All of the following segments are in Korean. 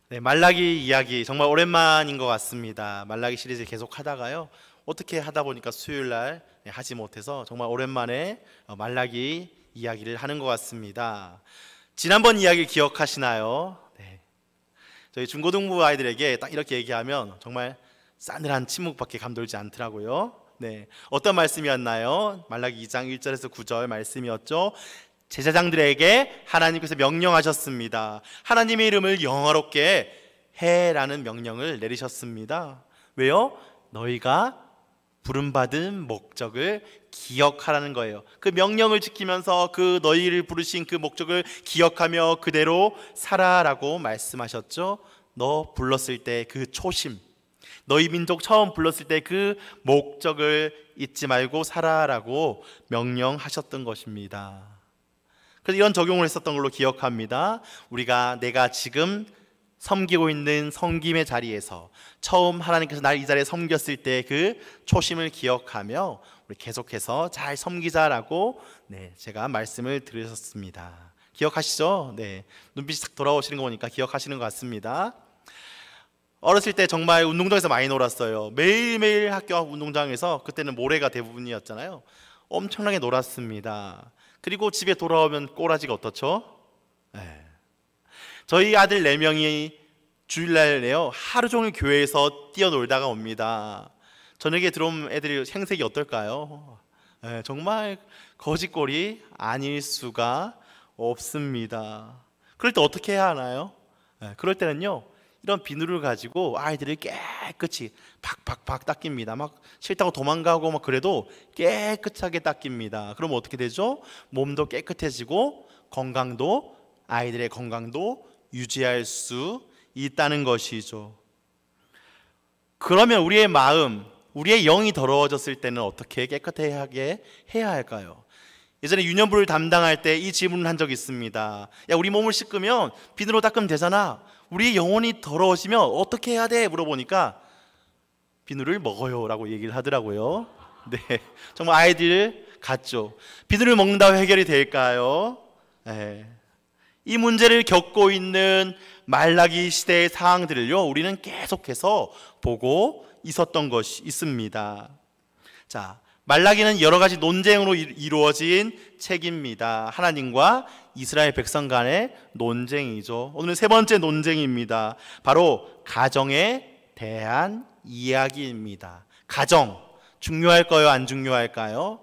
네, 말라기 이야기 정말 오랜만인 것 같습니다. 말라기 시리즈 계속 하다가요. 어떻게 하다 보니까 수요일 날 하지 못해서 정말 오랜만에 말라기 이야기를 하는 것 같습니다. 지난번 이야기 기억하시나요? 네. 저희 중고등부 아이들에게 딱 이렇게 얘기하면 정말 싸늘한 침묵밖에 감돌지 않더라고요. 네. 어떤 말씀이었나요? 말라기 2장 1절에서 9절 말씀이었죠. 제사장들에게 하나님께서 명령하셨습니다. 하나님의 이름을 영화롭게 해라는 명령을 내리셨습니다. 왜요? 너희가 부름받은 목적을 기억하라는 거예요. 그 명령을 지키면서 그 너희를 부르신 그 목적을 기억하며 그대로 살아라고 말씀하셨죠. 너 불렀을 때 그 초심, 너희 민족 처음 불렀을 때 그 목적을 잊지 말고 살아라고 명령하셨던 것입니다. 그래서 이런 적용을 했었던 걸로 기억합니다. 내가 지금 섬기고 있는 섬김의 자리에서 처음 하나님께서 날 이 자리에 섬겼을 때 그 초심을 기억하며 우리 계속해서 잘 섬기자라고 제가 말씀을 드렸었습니다. 기억하시죠? 네, 눈빛이 싹 돌아오시는 거 보니까 기억하시는 것 같습니다. 어렸을 때 정말 운동장에서 많이 놀았어요. 매일매일 학교 앞 운동장에서, 그때는 모래가 대부분이었잖아요. 엄청나게 놀았습니다. 그리고 집에 돌아오면 꼬라지가 어떻죠? 저희 아들 4명이 주일날에요 하루 종일 교회에서 뛰어놀다가 옵니다. 저녁에 들어오면 애들이 생색이 어떨까요? 정말 거짓골이 아닐 수가 없습니다. 그럴 때 어떻게 해야 하나요? 그럴 때는요, 이런 비누를 가지고 아이들을 깨끗이 팍팍팍 닦입니다. 막 싫다고 도망가고 막 그래도 깨끗하게 닦입니다. 그러면 어떻게 되죠? 몸도 깨끗해지고 아이들의 건강도 유지할 수 있다는 것이죠. 그러면 우리의 마음, 우리의 영이 더러워졌을 때는 어떻게 깨끗하게 해야 할까요? 예전에 유년부를 담당할 때 이 질문을 한 적이 있습니다. 야, 우리 몸을 씻으면 비누로 닦으면 되잖아. 우리 영혼이 더러워지면 어떻게 해야 돼? 물어보니까 비누를 먹어요 라고 얘기를 하더라고요. 네, 정말 아이들 같죠. 비누를 먹는다고 해결이 될까요? 이 문제를 겪고 있는 말라기 시대의 상황들을요, 우리는 계속해서 보고 있었던 것이 있습니다. 자, 말라기는 여러 가지 논쟁으로 이루어진 책입니다. 하나님과 이스라엘 백성 간의 논쟁이죠. 오늘은 3번째 논쟁입니다. 바로 가정에 대한 이야기입니다. 가정, 중요할까요? 안 중요할까요?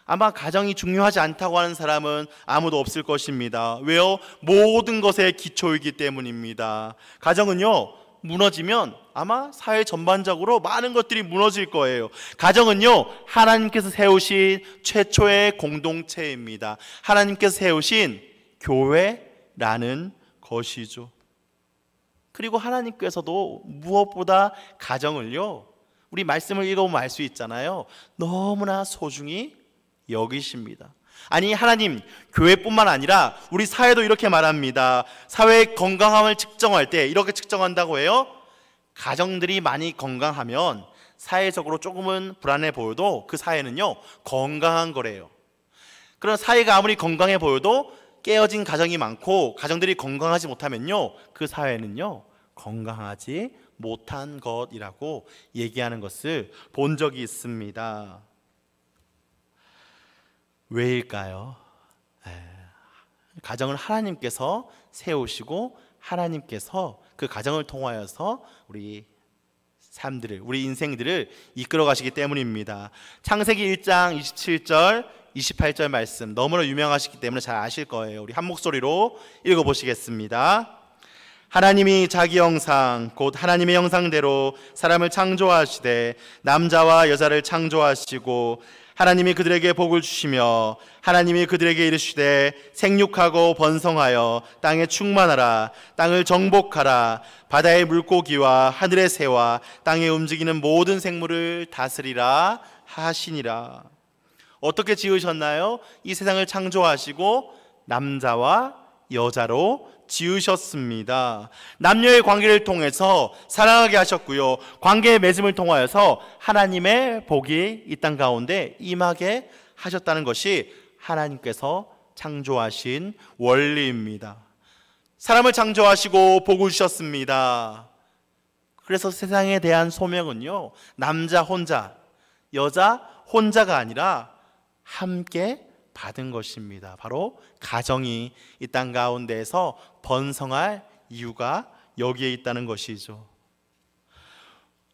아마 가정이 중요하지 않다고 하는 사람은 아무도 없을 것입니다. 왜요? 모든 것의 기초이기 때문입니다. 가정은요, 무너지면 아마 사회 전반적으로 많은 것들이 무너질 거예요. 가정은요, 하나님께서 세우신 최초의 공동체입니다. 하나님께서 세우신 교회라는 것이죠. 그리고 하나님께서도 무엇보다 가정을요, 우리 말씀을 읽어보면 알 수 있잖아요, 너무나 소중히 여기십니다. 아니, 하나님, 교회뿐만 아니라 우리 사회도 이렇게 말합니다. 사회의 건강함을 측정할 때 이렇게 측정한다고 해요. 가정들이 많이 건강하면 사회적으로 조금은 불안해 보여도 그 사회는요, 건강한 거래요. 그런 사회가 아무리 건강해 보여도 깨어진 가정이 많고 가정들이 건강하지 못하면요, 그 사회는요, 건강하지 못한 것이라고 얘기하는 것을 본 적이 있습니다. 왜일까요? 가정을 하나님께서 세우시고 하나님께서 그 가정을 통하여서 우리 삶들을, 우리 인생들을 이끌어 가시기 때문입니다. 창세기 1장 27절 28절 말씀 너무나 유명하시기 때문에 잘 아실 거예요. 우리 한 목소리로 읽어보시겠습니다. 하나님이 자기 형상 곧 하나님의 형상대로 사람을 창조하시되 남자와 여자를 창조하시고 하나님이 그들에게 복을 주시며 하나님이 그들에게 이르시되 생육하고 번성하여 땅에 충만하라. 땅을 정복하라. 바다의 물고기와 하늘의 새와 땅에 움직이는 모든 생물을 다스리라 하시니라. 어떻게 지으셨나요? 이 세상을 창조하시고 남자와 여자로 지으셨습니다. 남녀의 관계를 통해서 사랑하게 하셨고요, 관계의 맺음을 통하여서 하나님의 복이 이 땅 가운데 임하게 하셨다는 것이 하나님께서 창조하신 원리입니다. 사람을 창조하시고 복을 주셨습니다. 그래서 세상에 대한 소명은요, 남자 혼자, 여자 혼자가 아니라 함께 받은 것입니다. 바로 가정이 이 땅 가운데에서 번성할 이유가 여기에 있다는 것이죠.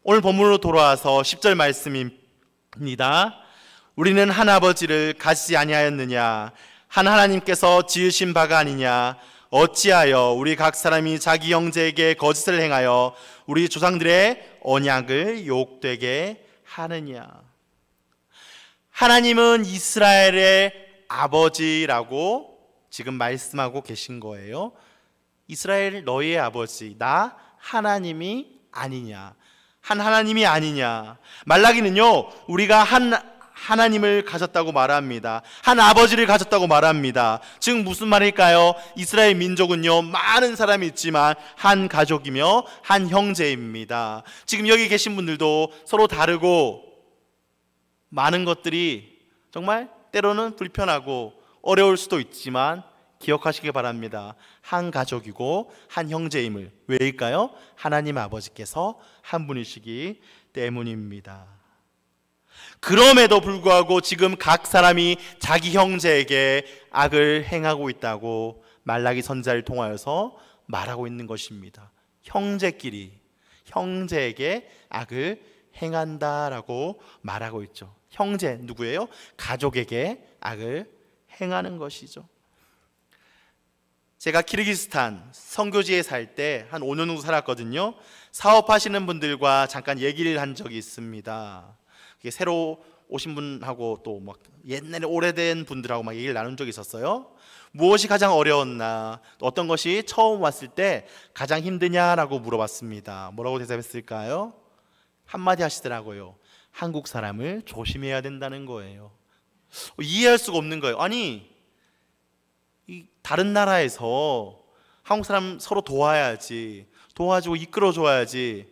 오늘 본문으로 돌아와서 10절 말씀입니다. 우리는 한 아버지를 가지지 아니하였느냐? 한 하나님께서 지으신 바가 아니냐? 어찌하여 우리 각 사람이 자기 형제에게 거짓을 행하여 우리 조상들의 언약을 욕되게 하느냐? 하나님은 이스라엘의 아버지라고 지금 말씀하고 계신 거예요. 이스라엘 너희의 아버지, 나 하나님이 아니냐? 한 하나님이 아니냐? 말라기는요, 우리가 한 하나님을 가졌다고 말합니다. 한 아버지를 가졌다고 말합니다. 즉 무슨 말일까요? 이스라엘 민족은요, 많은 사람이 있지만 한 가족이며 한 형제입니다. 지금 여기 계신 분들도 서로 다르고 많은 것들이 정말 때로는 불편하고 어려울 수도 있지만 기억하시기 바랍니다. 한 가족이고 한 형제임을. 왜일까요? 하나님 아버지께서 한 분이시기 때문입니다. 그럼에도 불구하고 지금 각 사람이 자기 형제에게 악을 행하고 있다고 말라기 선지자를 통하여서 말하고 있는 것입니다. 형제끼리 형제에게 악을 행한다라고 말하고 있죠. 형제 누구예요? 가족에게 악을 행하는 것이죠. 제가 키르기스탄 선교지에 살 때 한 5년 정도 살았거든요. 사업하시는 분들과 잠깐 얘기를 한 적이 있습니다. 새로 오신 분하고 또 막 옛날에 오래된 분들하고 막 얘기를 나눈 적이 있었어요. 무엇이 가장 어려웠나, 또 어떤 것이 처음 왔을 때 가장 힘드냐라고 물어봤습니다. 뭐라고 대답했을까요? 한마디 하시더라고요. 한국 사람을 조심해야 된다는 거예요. 이해할 수가 없는 거예요. 아니, 이 다른 나라에서 한국 사람 서로 도와야지, 도와주고 이끌어줘야지.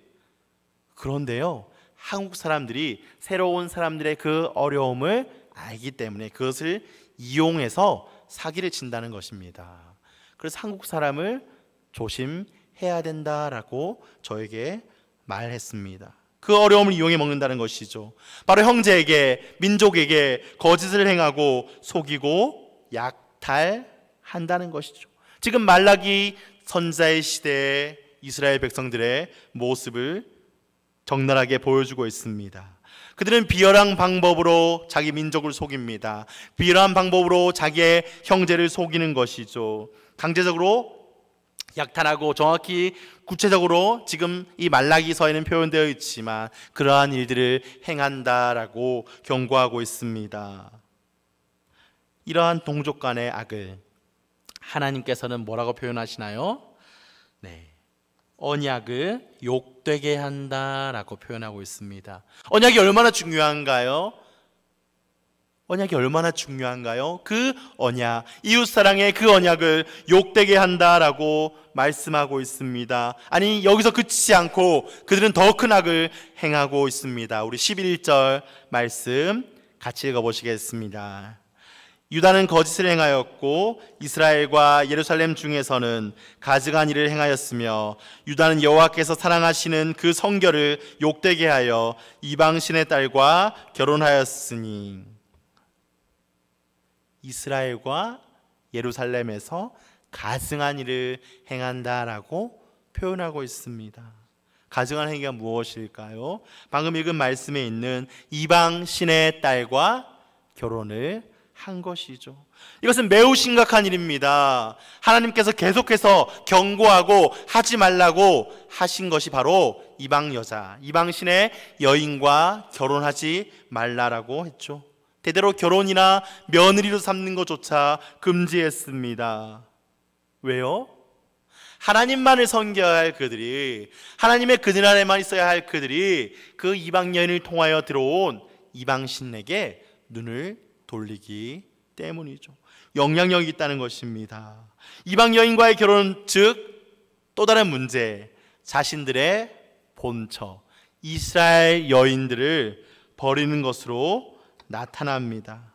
그런데요, 한국 사람들이 새로운 사람들의 그 어려움을 알기 때문에 그것을 이용해서 사기를 친다는 것입니다. 그래서 한국 사람을 조심해야 된다라고 저에게 말했습니다. 그 어려움을 이용해 먹는다는 것이죠. 바로 형제에게, 민족에게 거짓을 행하고 속이고 약탈한다는 것이죠. 지금 말라기 선지자의 시대에 이스라엘 백성들의 모습을 적나라하게 보여주고 있습니다. 그들은 비열한 방법으로 자기 민족을 속입니다. 비열한 방법으로 자기의 형제를 속이는 것이죠. 강제적으로 약탈하고, 정확히 구체적으로 지금 이 말라기서에는 표현되어 있지만 그러한 일들을 행한다라고 경고하고 있습니다. 이러한 동족 간의 악을 하나님께서는 뭐라고 표현하시나요? 네, 언약을 욕되게 한다라고 표현하고 있습니다. 언약이 얼마나 중요한가요? 언약이 얼마나 중요한가요? 그 언약, 이웃사랑의 그 언약을 욕되게 한다라고 말씀하고 있습니다. 아니, 여기서 그치지 않고 그들은 더 큰 악을 행하고 있습니다. 우리 11절 말씀 같이 읽어보시겠습니다. 유다는 거짓을 행하였고 이스라엘과 예루살렘 중에서는 가증한 일을 행하였으며 유다는 여호와께서 사랑하시는 그 성결을 욕되게 하여 이방신의 딸과 결혼하였으니. 이스라엘과 예루살렘에서 가증한 일을 행한다라고 표현하고 있습니다. 가증한 행위가 무엇일까요? 방금 읽은 말씀에 있는 이방신의 딸과 결혼을 한 것이죠. 이것은 매우 심각한 일입니다. 하나님께서 계속해서 경고하고 하지 말라고 하신 것이 바로 이방 여자, 이방신의 여인과 결혼하지 말라라고 했죠. 대대로 결혼이나 며느리로 삼는 것조차 금지했습니다. 왜요? 하나님만을 섬겨야 할 그들이, 하나님의 그늘 아래만 있어야 할 그들이 그 이방 여인을 통하여 들어온 이방신에게 눈을 돌리기 때문이죠. 영향력이 있다는 것입니다. 이방 여인과의 결혼, 즉 또 다른 문제, 자신들의 본처 이스라엘 여인들을 버리는 것으로 나타납니다.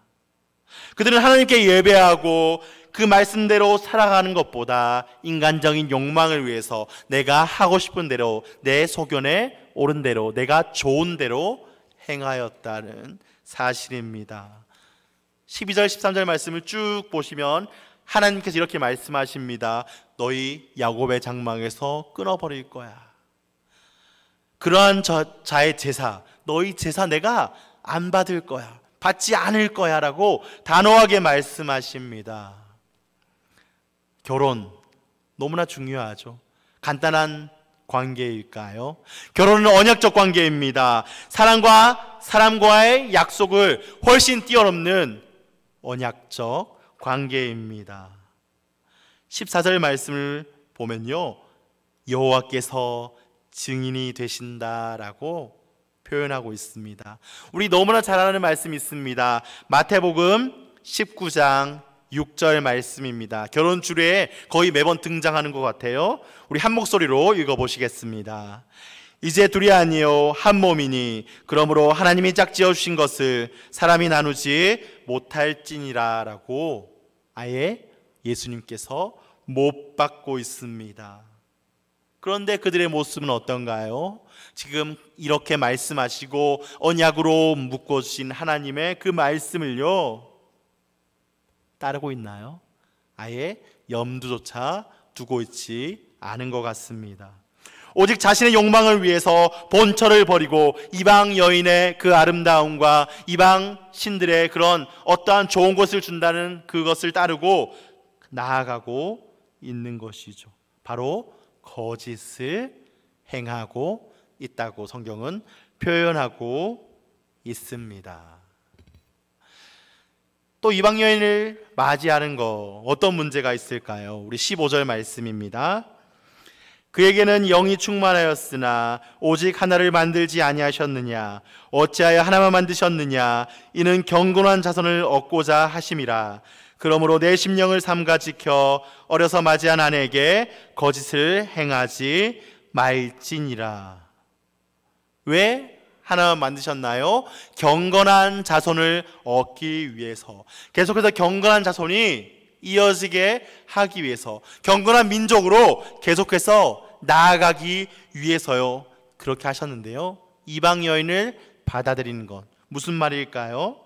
그들은 하나님께 예배하고 그 말씀대로 살아가는 것보다 인간적인 욕망을 위해서 내가 하고 싶은 대로, 내 소견에 옳은 대로, 내가 좋은 대로 행하였다는 사실입니다. 12절 13절 말씀을 쭉 보시면 하나님께서 이렇게 말씀하십니다. 너희 야곱의 장막에서 끊어버릴 거야. 그러한 자의 제사, 너희 제사 내가 안 받을 거야, 받지 않을 거야 라고 단호하게 말씀하십니다. 결혼 너무나 중요하죠. 간단한 관계일까요? 결혼은 언약적 관계입니다. 사람과 사람과의 약속을 훨씬 뛰어넘는 언약적 관계입니다. 14절 말씀을 보면요, 여호와께서 증인이 되신다라고 표현하고 있습니다. 우리 너무나 잘 아는 말씀이 있습니다. 마태복음 19장 6절 말씀입니다. 결혼 주례에 거의 매번 등장하는 것 같아요. 우리 한 목소리로 읽어보시겠습니다. 이제 둘이 아니요 한 몸이니 그러므로 하나님이 짝지어 주신 것을 사람이 나누지 못할지니라 라고 아예 예수님께서 못 받고 있습니다. 그런데 그들의 모습은 어떤가요? 지금 이렇게 말씀하시고 언약으로 묶어주신 하나님의 그 말씀을요 따르고 있나요? 아예 염두조차 두고 있지 않은 것 같습니다. 오직 자신의 욕망을 위해서 본처를 버리고 이방 여인의 그 아름다움과 이방 신들의 그런 어떠한 좋은 것을 준다는 그것을 따르고 나아가고 있는 것이죠. 바로 거짓을 행하고 있다고 성경은 표현하고 있습니다. 또 이방 여인을 맞이하는 거 어떤 문제가 있을까요? 우리 15절 말씀입니다. 그에게는 영이 충만하였으나 오직 하나를 만들지 아니하셨느냐? 어찌하여 하나만 만드셨느냐? 이는 경건한 자손을 얻고자 하심이라. 그러므로 내 심령을 삼가 지켜 어려서 맞이한 아내에게 거짓을 행하지 말지니라. 왜 하나만 만드셨나요? 경건한 자손을 얻기 위해서, 계속해서 경건한 자손이 이어지게 하기 위해서, 경건한 민족으로 계속해서 나아가기 위해서요. 그렇게 하셨는데요, 이방 여인을 받아들이는 것 무슨 말일까요?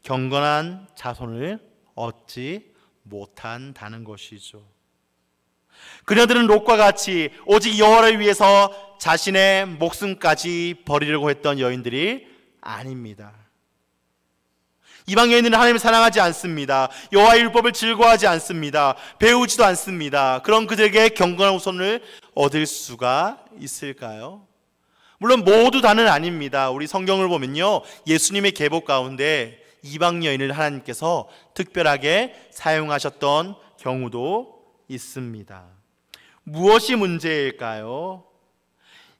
경건한 자손을 얻지 못한다는 것이죠. 그녀들은 롯과 같이 오직 여호와를 위해서 자신의 목숨까지 버리려고 했던 여인들이 아닙니다. 이방 여인들은 하나님을 사랑하지 않습니다. 여호와의 율법을 즐거워하지 않습니다. 배우지도 않습니다. 그런 그들에게 경건한 후손을 얻을 수가 있을까요? 물론 모두 다는 아닙니다. 우리 성경을 보면요, 예수님의 계보 가운데 이방 여인을 하나님께서 특별하게 사용하셨던 경우도 있습니다. 무엇이 문제일까요?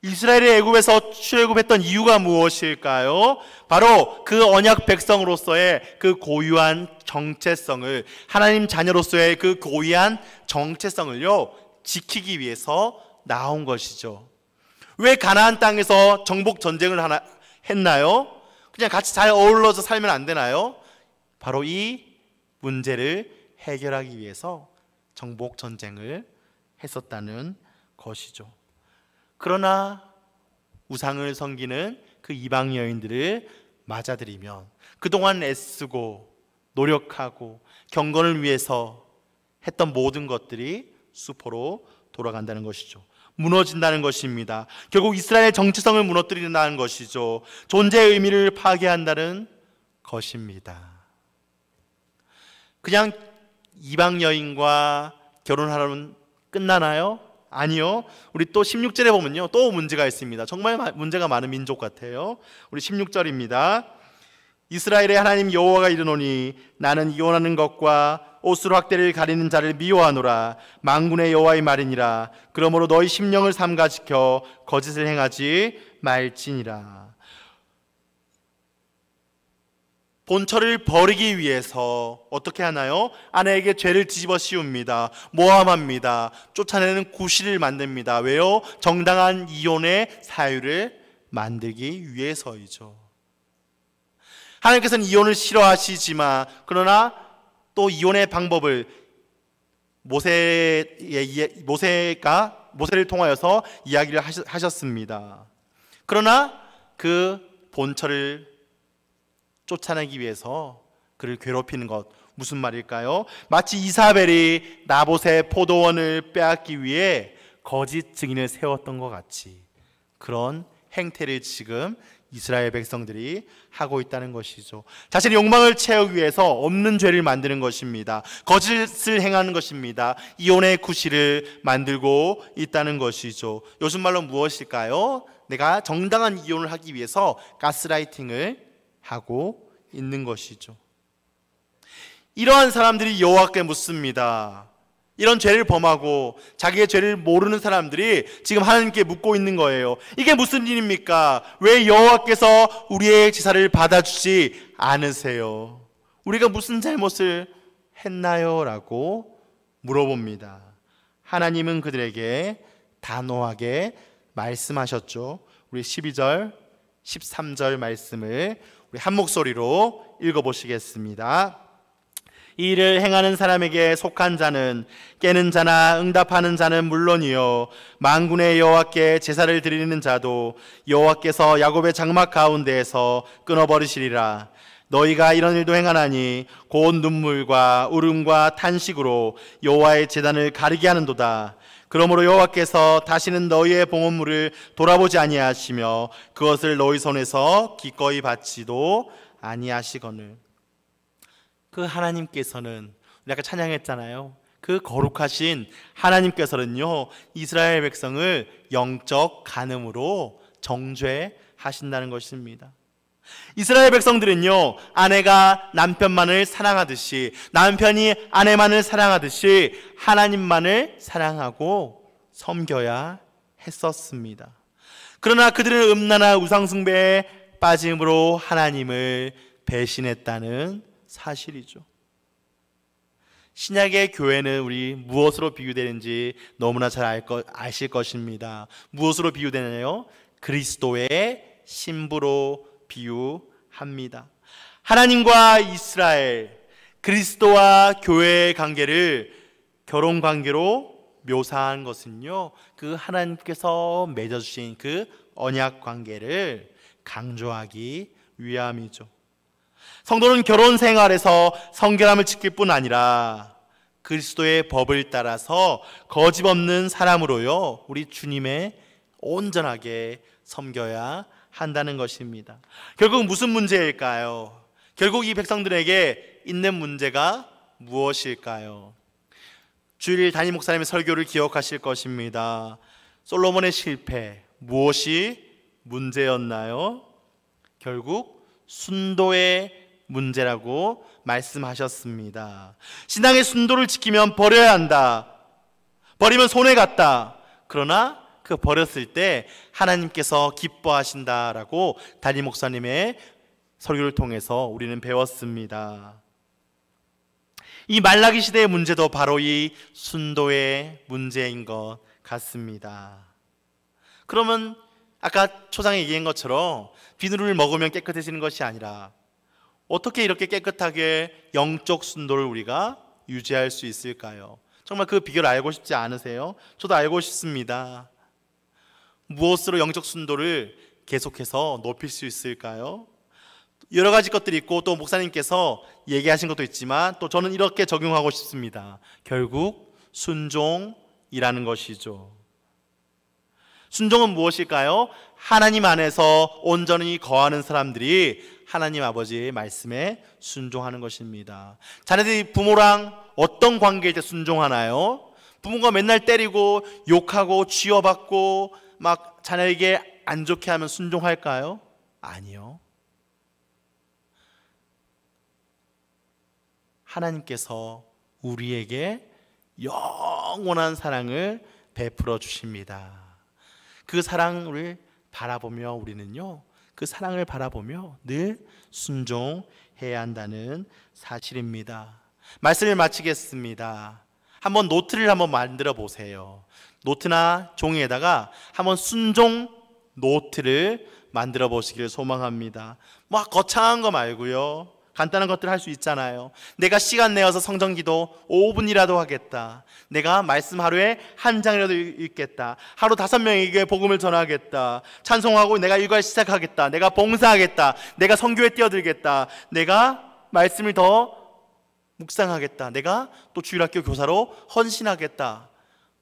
이스라엘이 애굽에서 출애굽했던 이유가 무엇일까요? 바로 그 언약 백성으로서의 그 고유한 정체성을, 하나님 자녀로서의 그 고유한 정체성을요 지키기 위해서 나온 것이죠. 왜 가나안 땅에서 정복 전쟁을 했나요? 그냥 같이 잘 어울러서 살면 안 되나요? 바로 이 문제를 해결하기 위해서 정복 전쟁을 했었다는 것이죠. 그러나 우상을 섬기는 그 이방 여인들을 맞아들이면 그동안 애쓰고 노력하고 경건을 위해서 했던 모든 것들이 수포로 돌아간다는 것이죠. 무너진다는 것입니다. 결국 이스라엘의 정체성을 무너뜨린다는 것이죠. 존재의 의미를 파괴한다는 것입니다. 그냥 이방 여인과 결혼하려면 끝나나요? 아니요. 우리 또 16절에 보면요, 또 문제가 있습니다. 정말 문제가 많은 민족 같아요. 우리 16절입니다. 이스라엘의 하나님 여호와가 이르노니 나는 이혼하는 것과 옷으로 학대를 가리는 자를 미워하노라. 만군의 여호와의 말이니라. 그러므로 너희 심령을 삼가 지켜 거짓을 행하지 말지니라. 본처를 버리기 위해서 어떻게 하나요? 아내에게 죄를 뒤집어 씌웁니다. 모함합니다. 쫓아내는 구실을 만듭니다. 왜요? 정당한 이혼의 사유를 만들기 위해서이죠. 하나님께서는 이혼을 싫어하시지만, 그러나 또 이혼의 방법을 모세를 통하여서 이야기를 하셨습니다. 그러나 그 본처를 쫓아내기 위해서 그를 괴롭히는 것, 무슨 말일까요? 마치 이사벨이 나봇의 포도원을 빼앗기 위해 거짓 증인을 세웠던 것 같이 그런 행태를 지금 이스라엘 백성들이 하고 있다는 것이죠. 자신의 욕망을 채우기 위해서 없는 죄를 만드는 것입니다. 거짓을 행하는 것입니다. 이혼의 구실을 만들고 있다는 것이죠. 요즘 말로 무엇일까요? 내가 정당한 이혼을 하기 위해서 가스라이팅을 하고 있는 것이죠. 이러한 사람들이 여호와께 묻습니다. 이런 죄를 범하고 자기의 죄를 모르는 사람들이 지금 하나님께 묻고 있는 거예요. 이게 무슨 일입니까? 왜 여호와께서 우리의 제사를 받아주지 않으세요? 우리가 무슨 잘못을 했나요? 라고 물어봅니다. 하나님은 그들에게 단호하게 말씀하셨죠. 우리 12절, 13절 말씀을 우리 한 목소리로 읽어보시겠습니다. 이 일을 행하는 사람에게 속한 자는 깨는 자나 응답하는 자는 물론이요 만군의 여호와께 제사를 드리는 자도 여호와께서 야곱의 장막 가운데에서 끊어버리시리라. 너희가 이런 일도 행하나니 곧 눈물과 울음과 탄식으로 여호와의 제단을 가리게 하는도다. 그러므로 여호와께서 다시는 너희의 봉헌물을 돌아보지 아니하시며 그것을 너희 손에서 기꺼이 받지도 아니하시거늘. 그 하나님께서는 우리 아까 찬양했잖아요. 그 거룩하신 하나님께서는요 이스라엘 백성을 영적 간음으로 정죄하신다는 것입니다. 이스라엘 백성들은요 아내가 남편만을 사랑하듯이 남편이 아내만을 사랑하듯이 하나님만을 사랑하고 섬겨야 했었습니다. 그러나 그들은 음란한 우상숭배에 빠짐으로 하나님을 배신했다는 사실이죠. 신약의 교회는 우리 무엇으로 비유되는지 너무나 잘 아실 것입니다. 무엇으로 비유되나요? 그리스도의 신부로 비유합니다. 하나님과 이스라엘, 그리스도와 교회의 관계를 결혼 관계로 묘사한 것은요 그 하나님께서 맺어주신 그 언약 관계를 강조하기 위함이죠. 성도는 결혼 생활에서 성결함을 지킬 뿐 아니라 그리스도의 법을 따라서 거짓없는 사람으로요 우리 주님의 온전하게 섬겨야 한다는 것입니다. 결국 무슨 문제일까요? 결국 이 백성들에게 있는 문제가 무엇일까요? 주일 담임 목사님의 설교를 기억하실 것입니다. 솔로몬의 실패, 무엇이 문제였나요? 결국 순도의 문제라고 말씀하셨습니다. 신앙의 순도를 지키면 버려야 한다. 버리면 손해 같다. 그러나 그 버렸을 때 하나님께서 기뻐하신다라고 담임 목사님의 설교를 통해서 우리는 배웠습니다. 이 말라기 시대의 문제도 바로 이 순도의 문제인 것 같습니다. 그러면 아까 초장에 얘기한 것처럼 비누를 먹으면 깨끗해지는 것이 아니라 어떻게 이렇게 깨끗하게 영적 순도를 우리가 유지할 수 있을까요? 정말 그 비결을 알고 싶지 않으세요? 저도 알고 싶습니다. 무엇으로 영적 순도를 계속해서 높일 수 있을까요? 여러 가지 것들이 있고 또 목사님께서 얘기하신 것도 있지만 또 저는 이렇게 적용하고 싶습니다. 결국 순종이라는 것이죠. 순종은 무엇일까요? 하나님 안에서 온전히 거하는 사람들이 하나님 아버지의 말씀에 순종하는 것입니다. 자녀들이 부모랑 어떤 관계일 때 순종하나요? 부모가 맨날 때리고 욕하고 쥐어받고 막 자녀에게 안 좋게 하면 순종할까요? 아니요. 하나님께서 우리에게 영원한 사랑을 베풀어 주십니다. 그 사랑을 바라보며 우리는요 그 사랑을 바라보며 늘 순종해야 한다는 사실입니다. 말씀을 마치겠습니다. 한번 노트를 한번 만들어 보세요. 노트나 종이에다가 한번 순종 노트를 만들어 보시기를 소망합니다. 막 거창한 거 말고요 간단한 것들 할 수 있잖아요. 내가 시간 내어서 성전기도 5분이라도 하겠다. 내가 말씀 하루에 한 장이라도 읽겠다. 하루 5명에게 복음을 전하겠다. 찬송하고 내가 일과를 시작하겠다. 내가 봉사하겠다. 내가 선교에 뛰어들겠다. 내가 말씀을 더 묵상하겠다. 내가 또 주일학교 교사로 헌신하겠다.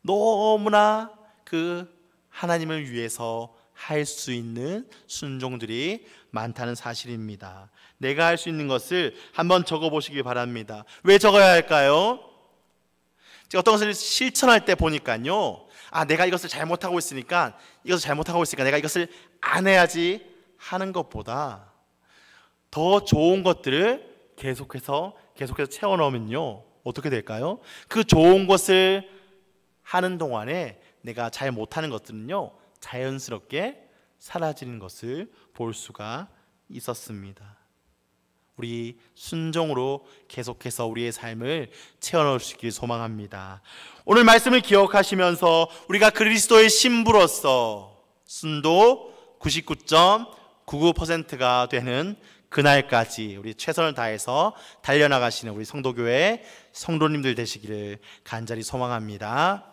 너무나 그 하나님을 위해서 할 수 있는 순종들이 많다는 사실입니다. 내가 할 수 있는 것을 한번 적어보시기 바랍니다. 왜 적어야 할까요? 제가 어떤 것을 실천할 때 보니까요, 내가 이것을 잘못하고 있으니까 내가 이것을 안 해야지 하는 것보다 더 좋은 것들을 계속해서 채워넣으면요, 어떻게 될까요? 그 좋은 것을 하는 동안에 내가 잘 못하는 것들은요, 자연스럽게 사라지는 것을 볼 수가 있었습니다. 우리 순종으로 계속해서 우리의 삶을 채워넣을 수 있기를 소망합니다. 오늘 말씀을 기억하시면서 우리가 그리스도의 신부로서 순도 99.99%가 되는 그날까지 우리 최선을 다해서 달려나가시는 우리 성도교회 성도님들 되시기를 간절히 소망합니다.